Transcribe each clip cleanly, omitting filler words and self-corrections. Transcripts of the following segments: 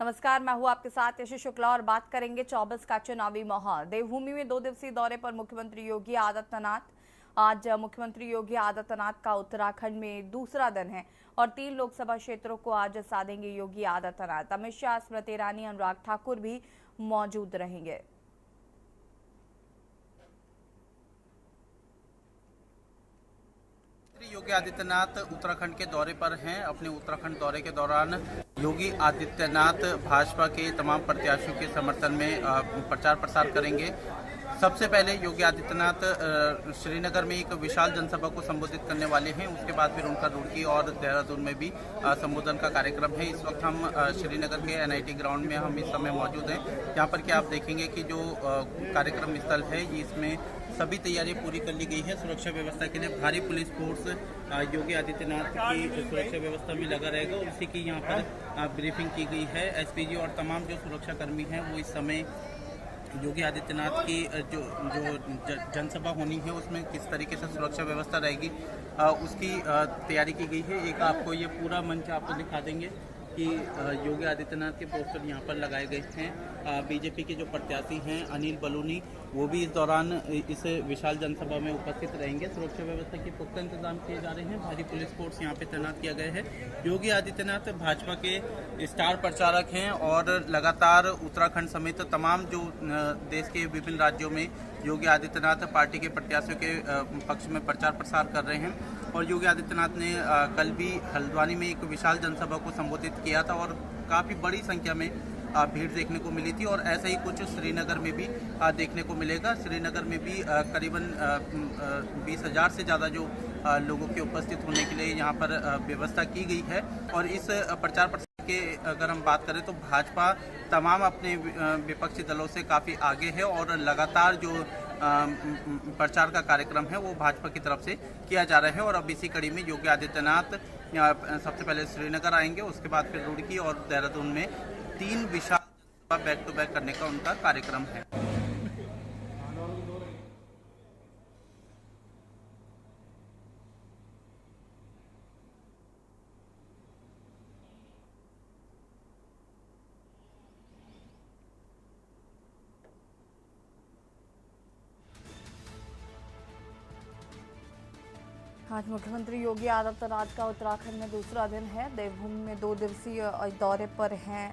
नमस्कार, मैं हूं आपके साथ यशु शुक्ला और बात करेंगे 24 का चुनावी माहौल। देवभूमि में 2 दिवसीय दौरे पर मुख्यमंत्री योगी आदित्यनाथ। आज मुख्यमंत्री योगी आदित्यनाथ का उत्तराखंड में दूसरा दिन है और 3 लोकसभा क्षेत्रों को आज साधेंगे योगी आदित्यनाथ। अमित शाह, स्मृति ईरानी, अनुराग ठाकुर भी मौजूद रहेंगे। योगी आदित्यनाथ उत्तराखंड के दौरे पर हैं। अपने उत्तराखंड दौरे के दौरान योगी आदित्यनाथ भाजपा के तमाम प्रत्याशियों के समर्थन में प्रचार प्रसार करेंगे। सबसे पहले योगी आदित्यनाथ श्रीनगर में एक विशाल जनसभा को संबोधित करने वाले हैं। उसके बाद फिर उनका रुड़की और देहरादून में भी संबोधन का कार्यक्रम है। इस वक्त हम श्रीनगर के NIT ग्राउंड में हम इस समय मौजूद हैं, यहाँ पर कि आप देखेंगे कि जो कार्यक्रम स्थल है ये इसमें सभी तैयारियां पूरी कर ली गई है। सुरक्षा व्यवस्था के लिए भारी पुलिस फोर्स योगी आदित्यनाथ की सुरक्षा व्यवस्था में लगा रहेगा और उसी की यहाँ पर ब्रीफिंग की गई है। SPG और तमाम जो सुरक्षा कर्मी हैं वो इस समय योगी आदित्यनाथ की जो जनसभा होनी है उसमें किस तरीके से सुरक्षा व्यवस्था रहेगी उसकी तैयारी की गई है। एक आपको ये पूरा मंच आपको दिखा देंगे कि योगी आदित्यनाथ के पोस्टर यहाँ पर लगाए गए हैं। BJP के जो प्रत्याशी हैं अनिल बलूनी, वो भी इस दौरान इस विशाल जनसभा में उपस्थित रहेंगे। सुरक्षा व्यवस्था के पुख्ता इंतजाम किए जा रहे हैं। भारी पुलिस फोर्स यहाँ पे तैनात किया गया है। योगी आदित्यनाथ भाजपा के स्टार प्रचारक हैं और लगातार उत्तराखंड समेत तमाम जो देश के विभिन्न राज्यों में योगी आदित्यनाथ पार्टी के प्रत्याशियों के पक्ष में प्रचार प्रसार कर रहे हैं। और योगी आदित्यनाथ ने कल भी हल्द्वानी में एक विशाल जनसभा को संबोधित किया था और काफ़ी बड़ी संख्या में भीड़ देखने को मिली थी और ऐसा ही कुछ श्रीनगर में भी देखने को मिलेगा। श्रीनगर में भी करीबन 20,000 से ज़्यादा जो लोगों के उपस्थित होने के लिए यहाँ पर व्यवस्था की गई है। और इस प्रचार प्रसार के अगर हम बात करें तो भाजपा तमाम अपने विपक्षी दलों से काफ़ी आगे है और लगातार जो प्रचार का कार्यक्रम है वो भाजपा की तरफ से किया जा रहा है। और अब इसी कड़ी में योगी आदित्यनाथ सबसे पहले श्रीनगर आएंगे, उसके बाद फिर रुड़की और देहरादून में 3 विशाल बैक टू बैक करने का उनका कार्यक्रम है। आज मुख्यमंत्री योगी आदित्यनाथ का उत्तराखंड में दूसरा दिन है। देवभूमि में 2 दिवसीय दौरे पर हैं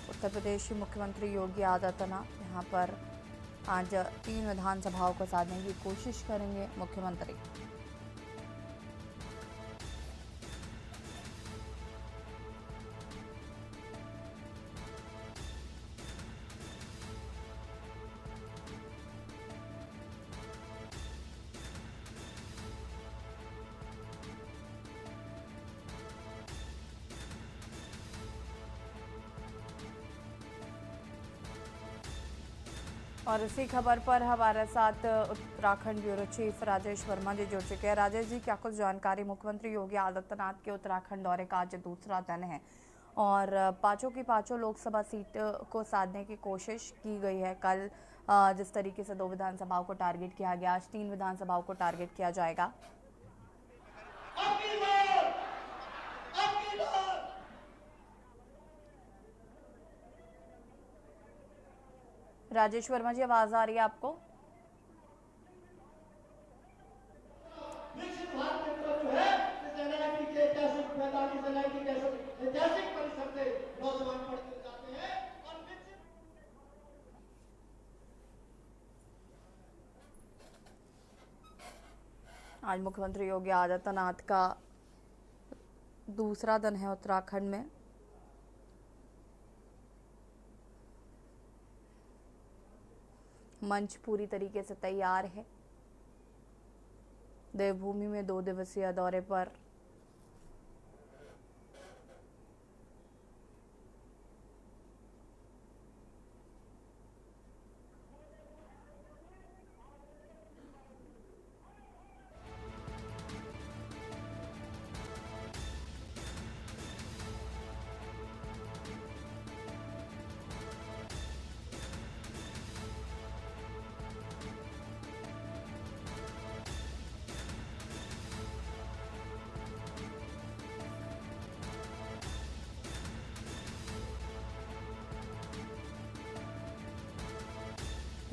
उत्तर प्रदेश के मुख्यमंत्री योगी आदित्यनाथ। यहाँ पर आज 3 विधानसभाओं को साधने की कोशिश करेंगे मुख्यमंत्री। और इसी खबर पर हमारे साथ उत्तराखंड ब्यूरो चीफ राजेश वर्मा जी जुड़ चुके हैं। राजेश जी, क्या कुछ जानकारी? मुख्यमंत्री योगी आदित्यनाथ के उत्तराखंड दौरे का आज दूसरा दिन है और पांचों की पांचों लोकसभा सीट को साधने की कोशिश की गई है। कल जिस तरीके से 2 विधानसभाओं को टारगेट किया गया, आज 3 विधानसभाओं को टारगेट किया जाएगा। राजेश वर्मा जी, आवाज आ रही है आपको? आज मुख्यमंत्री योगी आदित्यनाथ का दूसरा दिन है उत्तराखंड में। मंच पूरी तरीके से तैयार है। देवभूमि में 2 दिवसीय दौरे पर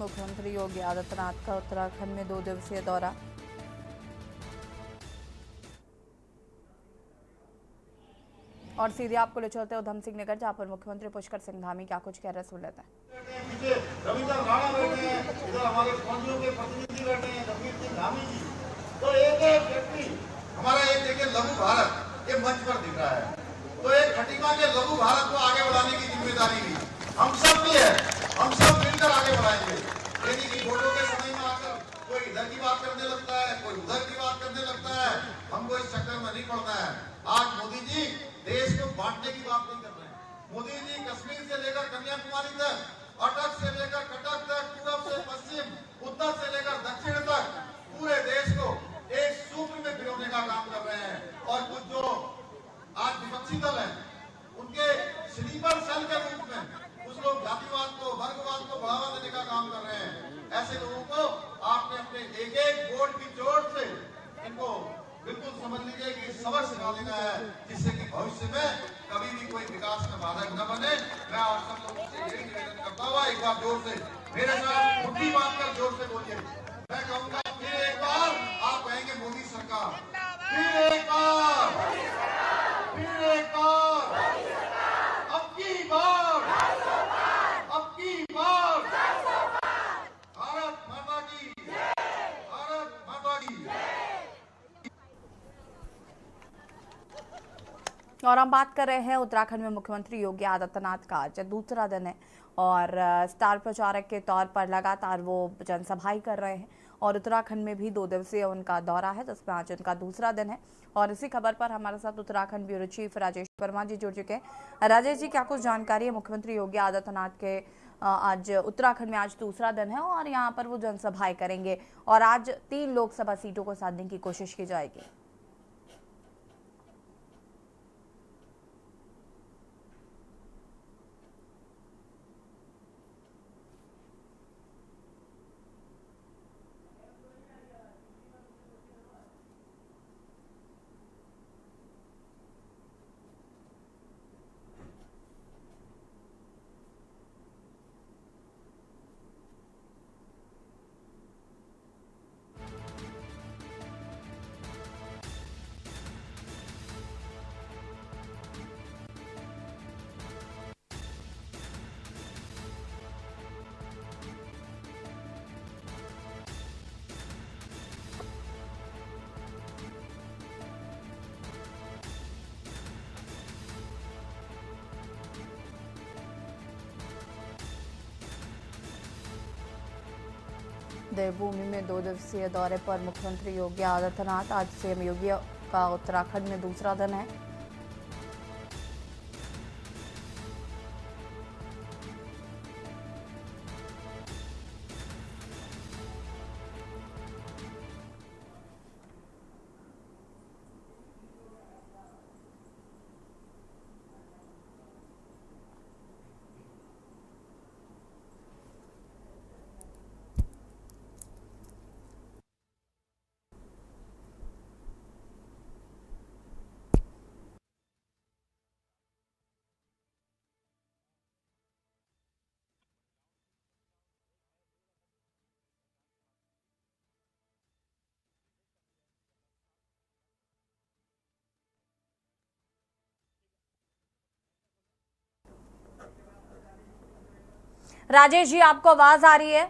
मुख्यमंत्री योगी आदित्यनाथ का उत्तराखंड में 2 दिवसीय दौरा। और सीधे आपको ले चलते उधम सिंह नगर, जहां पर मुख्यमंत्री पुष्कर सिंह धामी क्या कुछ कह रहे सुन लेते हैं। रविंद्र राणा बैठे हैं, इधर हमारे फौजियों के प्रतिनिधि बैठे हैं रविंद्र सिंह धामी जी। तो एक व्यक्ति हमारा एक देखिए लघु भारत ये मंच पर दिख रहा है, तो एक खटीमा के लघु भारत को आगे बढ़ाने की जिम्मेदारी भी हम सब की है, हम सब मिलकर आगे बढ़ाएंगे। यानी कि वोटों के समय में आकर कोई इधर की बात करने लगता है, कोई उधर की बात करने लगता है, हमको इस चक्कर में नहीं पड़ना है। आज मोदी जी देश को बांटने की बात नहीं कर रहे हैं। मोदी जी कश्मीर से लेकर कन्याकुमारी तक, अटक से लेकर कटक तक, पूर्व से पश्चिम, उत्तर से लेकर दक्षिण तक पूरे देश को एक सूत्र में पिरोने का काम कर रहे हैं। और कुछ जो आज विपक्षी दल है उनके स्लीपर सेल के रूप में कुछ लोग जातिवाद को, वर्गवाद को बढ़ावा देने का काम कर रहे हैं। ऐसे लोगों को आपने अपने एक एक वोट की चोट से इनको बिल्कुल समझ लीजिए कि सबक सिखा देना है, जिससे कि भविष्य में कभी भी कोई विकास में बाधक न बने। मैं आप सब लोगों से यही निवेदन करता हुआ एक बार जोर से मेरे साथ मुट्ठी बांधकर जोर से बोलिए। मैं कहूँगा फिर एक बार आप कहेंगे मोदी सरकार, फिर एक बार, फिर एक बार, अब की बार, अब की बार। भारत माता की, भारत माता की। और हम बात कर रहे हैं उत्तराखंड में मुख्यमंत्री योगी आदित्यनाथ का आज दूसरा दिन है और स्टार प्रचारक के तौर पर लगातार वो जनसभाएं कर रहे हैं। और उत्तराखंड में भी 2 दिवसीय उनका दौरा है, जिसमें आज उनका दूसरा दिन है। और इसी खबर पर हमारे साथ उत्तराखंड ब्यूरो चीफ राजेश वर्मा जी जुड़ चुके हैं। राजेश जी, क्या कुछ जानकारी है? मुख्यमंत्री योगी आदित्यनाथ के आज उत्तराखंड में आज दूसरा दिन है और यहाँ पर वो जनसभाएं करेंगे और आज 3 लोकसभा सीटों को साधने की कोशिश की जाएगी। देवभूमि में 2 दिवसीय दौरे पर मुख्यमंत्री योगी आदित्यनाथ। आज सीएम योगी का उत्तराखंड में दूसरा दिन है। राजेश जी, आपको आवाज आ रही है?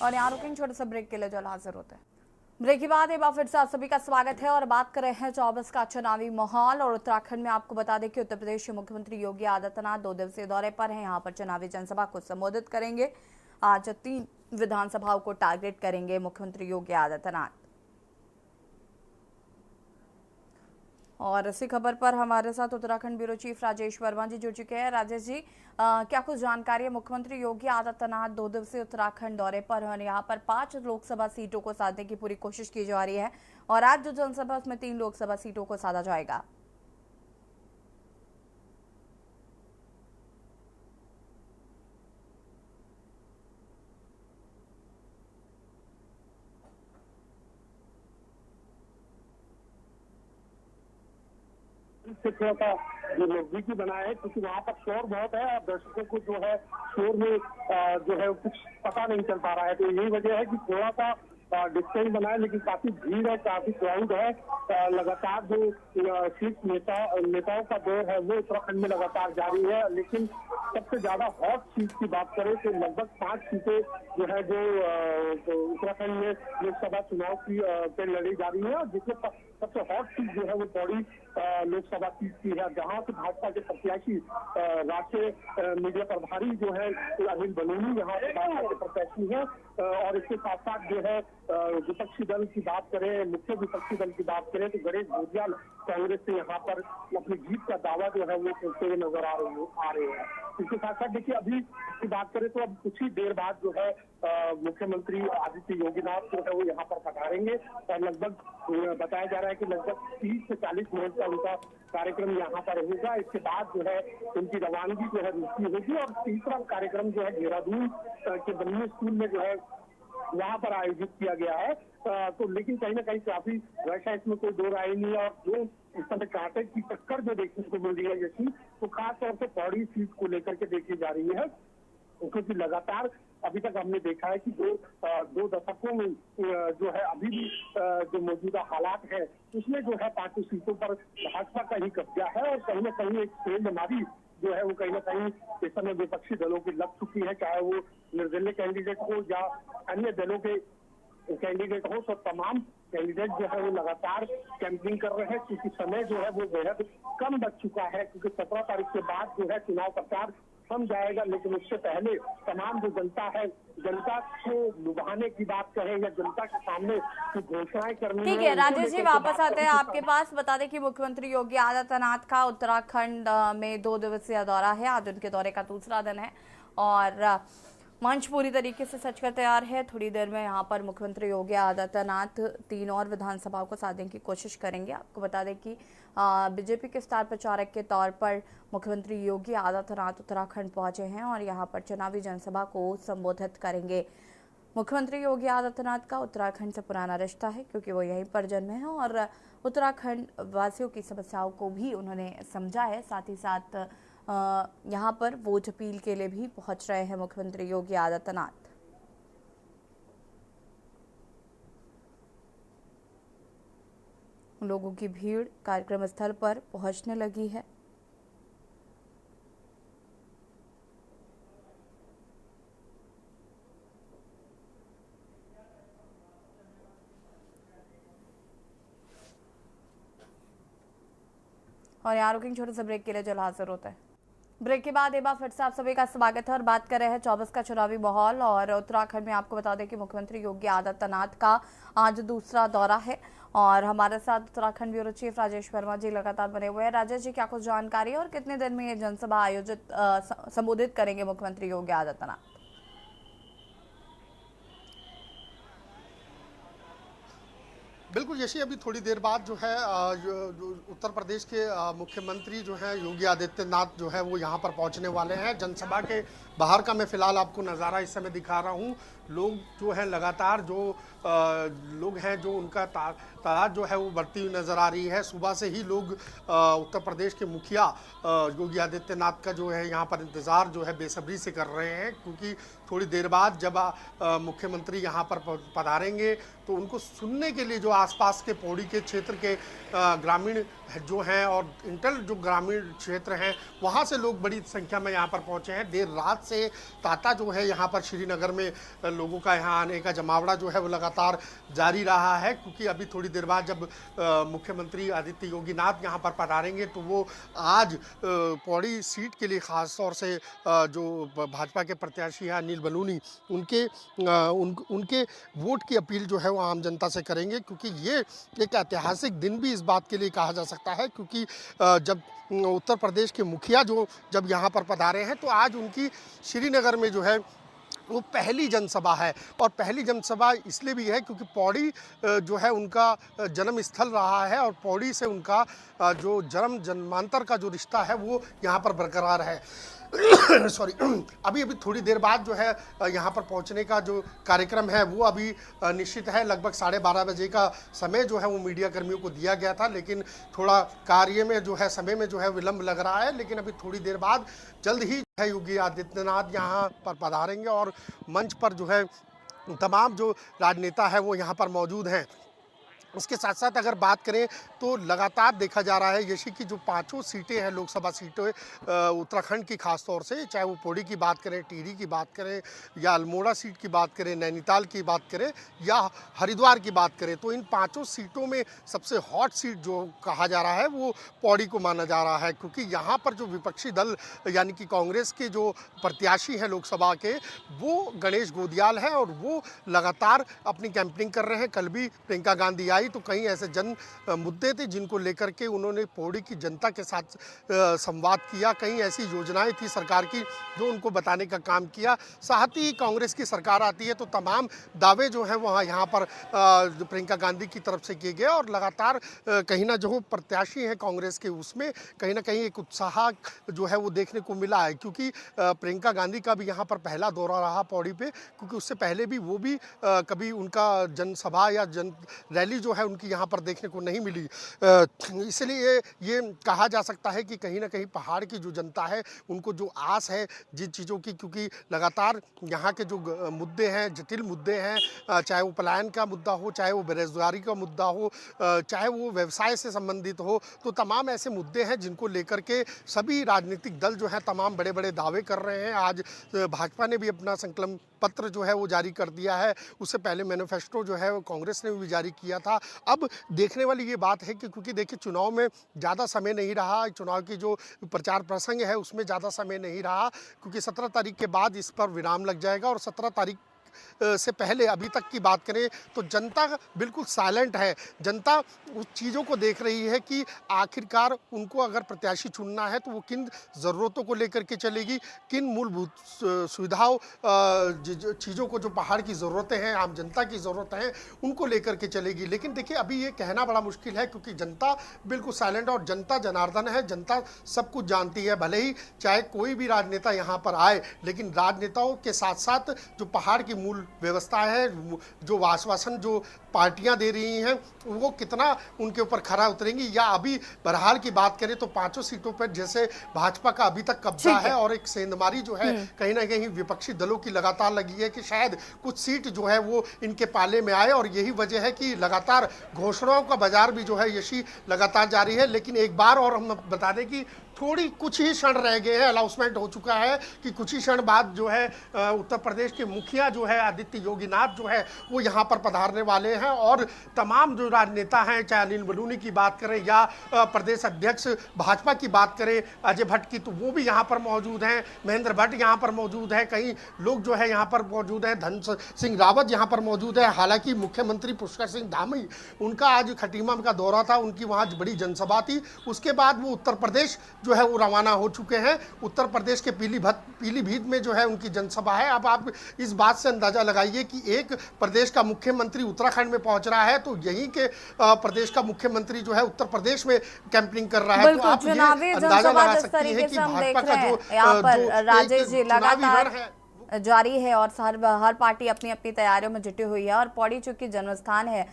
और यहाँ रुकेंगे छोटे से ब्रेक के लिए, जल्द हाजिर होते हैं। ब्रेक के बाद एक बार फिर से आप सभी का स्वागत है और बात कर रहे हैं 24 का चुनावी माहौल। और उत्तराखंड में आपको बता दें कि उत्तर प्रदेश के मुख्यमंत्री योगी आदित्यनाथ 2 दिवसीय दौरे पर हैं। यहाँ पर चुनावी जनसभा को संबोधित करेंगे। आज 3 विधानसभाओं को टारगेट करेंगे मुख्यमंत्री योगी आदित्यनाथ। और इसी खबर पर हमारे साथ उत्तराखंड ब्यूरो चीफ राजेश वर्मा जी जुड़ चुके हैं। राजेश जी, क्या कुछ जानकारी है? मुख्यमंत्री योगी आदित्यनाथ 2 दिवसीय उत्तराखंड दौरे पर हैं। यहाँ पर 5 लोकसभा सीटों को साधने की पूरी कोशिश की जा रही है और आज जो जनसभा उसमें 3 लोकसभा सीटों को साधा जाएगा। से थोड़ा सा जो नजदीकी बनाया है, क्योंकि वहाँ पर शोर बहुत है और दर्शकों को जो है शोर में जो है कुछ पता नहीं चल पा रहा है। तो यही वजह है कि थोड़ा सा डिस्टेंस बनाए, लेकिन काफी भीड़ है, काफी क्राउड है। लगातार जो शीर्ष नेताओं का दौर है वो उत्तराखंड में लगातार जारी है। लेकिन सबसे ज्यादा हॉट सीट की बात करें तो लगभग 5 सीटें जो है जो उत्तराखंड में लोकसभा चुनाव की पे लड़ी जा रही है, और जिसमें सबसे हॉट सीट जो है वो पौड़ी लोकसभा सीट की है, जहां से भाजपा के प्रत्याशी राष्ट्रीय मीडिया प्रभारी जो है अनिल बलूनी यहाँ भाजपा के प्रत्याशी है। और इसके साथ साथ जो है विपक्षी दल की बात करें, मुख्य विपक्षी दल की बात करें तो गणेश भूरियाल कांग्रेस से यहाँ पर अपनी जीत का दावा जो है वो करते हुए नजर आ रहे हैं। इसके साथ साथ देखिए अभी की बात करें तो अब कुछ ही देर बाद जो है मुख्यमंत्री आदित्य योगीनाथ जो है वो यहाँ पर पधारेंगे, और लगभग बताया जा रहा है कि लगभग 30 से 40 मिनट का उनका कार्यक्रम यहाँ पर होगा। इसके बाद जो है उनकी रवानगी जो है रूसी होगी, और तीसरा कार्यक्रम जो है देहरादून के बन्नी स्कूल में जो है वहाँ पर आयोजित किया गया है। तो लेकिन कहीं ना कहीं काफी वैसा इसमें कोई दो राय नहीं है। और जो इस समय कांटे की टक्कर जो देखने को मिल रही है जैसी, तो खासतौर से पौड़ी सीट को लेकर के देखी जा रही है, क्योंकि लगातार अभी तक हमने देखा है कि दो दशकों में जो है अभी भी जो मौजूदा हालात है उसमें जो है 5 सीटों पर भाजपा का ही कब्जा है, और कहीं ना कहीं एक फेल हमारी जो है वो कहीं ना कहीं इस समय विपक्षी दलों की लग चुकी है, चाहे वो निर्दलीय कैंडिडेट हो या अन्य दलों के कैंडिडेट हो। तो तमाम कैंडिडेट जो है वो लगातार कैंपिंग कर रहे हैं, क्योंकि समय जो है वो बेहद कम बच चुका है, क्योंकि 17 तारीख के बाद जो है चुनाव प्रचार थम जाएगा। लेकिन उससे पहले तमाम जो जनता है, जनता को लुभाने की बात करें या जनता के सामने जो घोषणाएं करनी ठीक है। राजेश जी वापस आते हैं आपके पास। बता दें कि मुख्यमंत्री योगी आदित्यनाथ का उत्तराखंड में 2 दिवसीय दौरा है, आज उनके दौरे का दूसरा दिन है और मंच पूरी तरीके से सज कर तैयार है। थोड़ी देर में यहाँ पर मुख्यमंत्री योगी आदित्यनाथ 3 और विधानसभाओं को साधने की कोशिश करेंगे। आपको बता दें कि बीजेपी के स्टार प्रचारक के तौर पर मुख्यमंत्री योगी आदित्यनाथ उत्तराखंड पहुंचे हैं और यहाँ पर चुनावी जनसभा को संबोधित करेंगे। मुख्यमंत्री योगी आदित्यनाथ का उत्तराखंड से पुराना रिश्ता है, क्योंकि वो यहीं पर जन्मे हैं और उत्तराखंड वासियों की समस्याओं को भी उन्होंने समझा है। साथ ही साथ यहाँ पर वोट अपील के लिए भी पहुंच रहे हैं मुख्यमंत्री योगी आदित्यनाथ। लोगों की भीड़ कार्यक्रम स्थल पर पहुंचने लगी है। और यहाँ रुकेंगे छोटे से ब्रेक के लिए, जल्द हाजिर होता है। ब्रेक के बाद एक बार फिर से आप सभी का स्वागत है और बात कर रहे हैं 24 का चुनावी माहौल। और उत्तराखंड में आपको बता दें कि मुख्यमंत्री योगी आदित्यनाथ का आज दूसरा दौरा है और हमारे साथ उत्तराखंड ब्यूरो चीफ राजेश वर्मा जी लगातार बने हुए हैं। राजेश जी, क्या कुछ जानकारी है और कितने दिन में ये जनसभा आयोजित संबोधित करेंगे मुख्यमंत्री योगी आदित्यनाथ? बिल्कुल जैसे अभी थोड़ी देर बाद जो है उत्तर प्रदेश के मुख्यमंत्री जो है योगी आदित्यनाथ जो है वो यहाँ पर पहुँचने वाले हैं। जनसभा के बाहर का मैं फिलहाल आपको नज़ारा इस समय दिखा रहा हूँ। लोग जो है लगातार जो लोग हैं जो उनका तादाद जो है वो बढ़ती हुई नज़र आ रही है। सुबह से ही लोग उत्तर प्रदेश के मुखिया योगी आदित्यनाथ का जो है यहाँ पर इंतज़ार जो है बेसब्री से कर रहे हैं, क्योंकि थोड़ी देर बाद जब मुख्यमंत्री यहाँ पर पधारेंगे तो उनको सुनने के लिए जो आसपास के पौड़ी के क्षेत्र के ग्रामीण जो हैं और इंटर जो ग्रामीण क्षेत्र हैं वहाँ से लोग बड़ी संख्या में यहाँ पर पहुँचे हैं। देर रात से तांता जो है यहाँ पर श्रीनगर में लोगों का यहाँ आने का जमावड़ा जो है वो लगातार जारी रहा है, क्योंकि अभी थोड़ी देर बाद जब मुख्यमंत्री आदित्य योगीनाथ यहाँ पर पधारेंगे तो वो आज पौड़ी सीट के लिए ख़ास तौर से जो भाजपा के प्रत्याशी हैं अनिल बलूनी उनके वोट की अपील जो है वो आम जनता से करेंगे, क्योंकि ये एक ऐतिहासिक दिन भी इस बात के लिए कहा जा सकता है, क्योंकि जब उत्तर प्रदेश के मुखिया जब यहाँ पर पधारे हैं तो आज उनकी श्रीनगर में जो है वो पहली जनसभा है। और पहली जनसभा इसलिए भी है क्योंकि पौड़ी जो है उनका जन्म स्थल रहा है और पौड़ी से उनका जो जन्मांतर का जो रिश्ता है वो यहाँ पर बरकरार है। सॉरी, अभी थोड़ी देर बाद जो है यहाँ पर पहुँचने का जो कार्यक्रम है वो अभी निश्चित है। लगभग 12:30 बजे का समय जो है वो मीडिया कर्मियों को दिया गया था, लेकिन थोड़ा कार्य में जो है समय में जो है विलंब लग रहा है। लेकिन अभी थोड़ी देर बाद जल्द ही जो है योगी आदित्यनाथ यहाँ पर पधारेंगे और मंच पर जो है तमाम जो राजनेता है वो यहाँ पर मौजूद हैं। उसके साथ साथ अगर बात करें तो लगातार देखा जा रहा है यशी की जो 5 सीटें हैं, लोकसभा सीटें उत्तराखंड की खास तौर से, चाहे वो पौड़ी की बात करें, टिहरी की बात करें या अल्मोड़ा सीट की बात करें, नैनीताल की बात करें या हरिद्वार की बात करें, तो इन 5 सीटों में सबसे हॉट सीट जो कहा जा रहा है वो पौड़ी को माना जा रहा है। क्योंकि यहाँ पर जो विपक्षी दल यानी कि कांग्रेस के जो प्रत्याशी हैं लोकसभा के, वो गणेश गोदियाल हैं और वो लगातार अपनी कैंपेनिंग कर रहे हैं। कल भी प्रियंका गांधी तो कई ऐसे जन मुद्दे थे जिनको लेकर के उन्होंने पौड़ी की जनता के साथ संवाद किया। कई ऐसी योजनाएं थी सरकार की जो उनको बताने का काम किया। साथ ही कांग्रेस की सरकार आती है तो तमाम दावे जो हैं वहाँ यहाँ पर प्रियंका गांधी की तरफ से किए गए और लगातार कहीं ना जो प्रत्याशी हैं कांग्रेस के उसमें कहीं ना कहीं एक उत्साह जो है वो देखने को मिला है। क्योंकि प्रियंका गांधी का भी यहाँ पर पहला दौरा रहा पौड़ी पे, क्योंकि उससे पहले भी वो भी कभी उनका जनसभा या जन रैली जो है उनकी यहाँ पर देखने को नहीं मिली। इसलिए ये कहा जा सकता है कि कहीं ना कहीं पहाड़ की जो जनता है उनको जो आस है जिन चीज़ों की, क्योंकि लगातार यहाँ के जो मुद्दे हैं, जटिल मुद्दे हैं, चाहे वो पलायन का मुद्दा हो, चाहे वो बेरोजगारी का मुद्दा हो, चाहे वो व्यवसाय से संबंधित हो, तो तमाम ऐसे मुद्दे हैं जिनको लेकर के सभी राजनीतिक दल जो है तमाम बड़े बड़े दावे कर रहे हैं। आज भाजपा ने भी अपना संकल्प पत्र जो है वो जारी कर दिया है। उससे पहले मैनिफेस्टो जो है वो कांग्रेस ने भी जारी किया था। अब देखने वाली ये बात है कि क्योंकि देखिए चुनाव में ज़्यादा समय नहीं रहा, चुनाव की जो प्रचार प्रसंग है उसमें ज़्यादा समय नहीं रहा, क्योंकि 17 तारीख के बाद इस पर विराम लग जाएगा और 17 तारीख से पहले अभी तक की बात करें तो जनता बिल्कुल साइलेंट है। जनता उस चीज़ों को देख रही है कि आखिरकार उनको अगर प्रत्याशी चुनना है तो वो किन ज़रूरतों को लेकर के चलेगी, किन मूलभूत सुविधाओं चीज़ों को, जो पहाड़ की ज़रूरतें हैं, आम जनता की ज़रूरतें हैं, उनको लेकर के चलेगी। लेकिन देखिए अभी ये कहना बड़ा मुश्किल है क्योंकि जनता बिल्कुल साइलेंट और जनता जनार्दन है। जनता सब कुछ जानती है, भले ही चाहे कोई भी राजनेता यहाँ पर आए, लेकिन राजनेताओं के साथ साथ जो पहाड़ की मूल व्यवस्था है, जो आश्वासन जो पार्टियां दे रही हैं, वो कितना उनके ऊपर खरा उतरेंगी। या अभी बहरहाल की बात करें तो 5 सीटों पर जैसे भाजपा का अभी तक कब्जा है और एक सेंधमारी जो है कहीं ना कहीं विपक्षी दलों की लगातार लगी है कि शायद कुछ सीट जो है वो इनके पाले में आए, और यही वजह है कि लगातार घोषणाओं का बाजार भी जो है यशी लगातार जारी है। लेकिन एक बार और हम बता दें कि थोड़ी कुछ ही क्षण रह गए हैं, अनाउंसमेंट हो चुका है कि कुछ ही क्षण बाद जो है उत्तर प्रदेश के मुखिया जो है आदित्य योगीनाथ जो है वो यहाँ पर पधारने वाले हैं। और तमाम जो राजनेता हैं, चाहे अनिल बलूनी की बात करें या प्रदेश अध्यक्ष भाजपा की बात करें अजय भट्ट की, तो वो भी यहाँ पर मौजूद हैं। महेंद्र भट्ट यहाँ पर मौजूद है, कई लोग जो है यहाँ पर मौजूद हैं। धन सिंह रावत यहाँ पर मौजूद है। हालांकि मुख्यमंत्री पुष्कर सिंह धामी, उनका आज खटीमा का दौरा था, उनकी वहाँ बड़ी जनसभा थी। उसके बाद वो उत्तर प्रदेश जो है वो रवाना हो चुके हैं। उत्तर प्रदेश के पीलीभीत में जो है उनकी जनसभा है। अब आप इस बात से अंदाजा लगाइए कि एक प्रदेश का मुख्यमंत्री उत्तराखंड में पहुंच रहा है तो यहीं के प्रदेश का मुख्यमंत्री जो है उत्तर प्रदेश में कैंपेनिंग कर रहा है। तो आप ये अंदाजा लगा सकती हैं कि भाजपा का जो राजेश जी लगातार जारी है और हर पार्टी अपनी अपनी तैयारियों में जुटी हुई है। और पौड़ी चूंकि जन्मस्थान है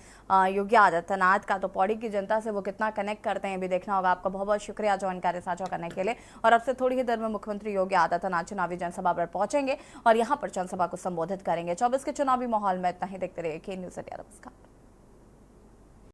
योगी आदित्यनाथ का, तो पौड़ी की जनता से वो कितना कनेक्ट करते हैं भी देखना होगा। आपका बहुत बहुत शुक्रिया जानकारी साझा करने के लिए। और अब से थोड़ी ही देर में मुख्यमंत्री योगी आदित्यनाथ चुनावी जनसभा पर पहुंचेंगे और यहाँ पर जनसभा को संबोधित करेंगे। 24 के चुनावी माहौल में इतना ही। देखते रहिए के न्यूज़ इंडिया। नमस्कार।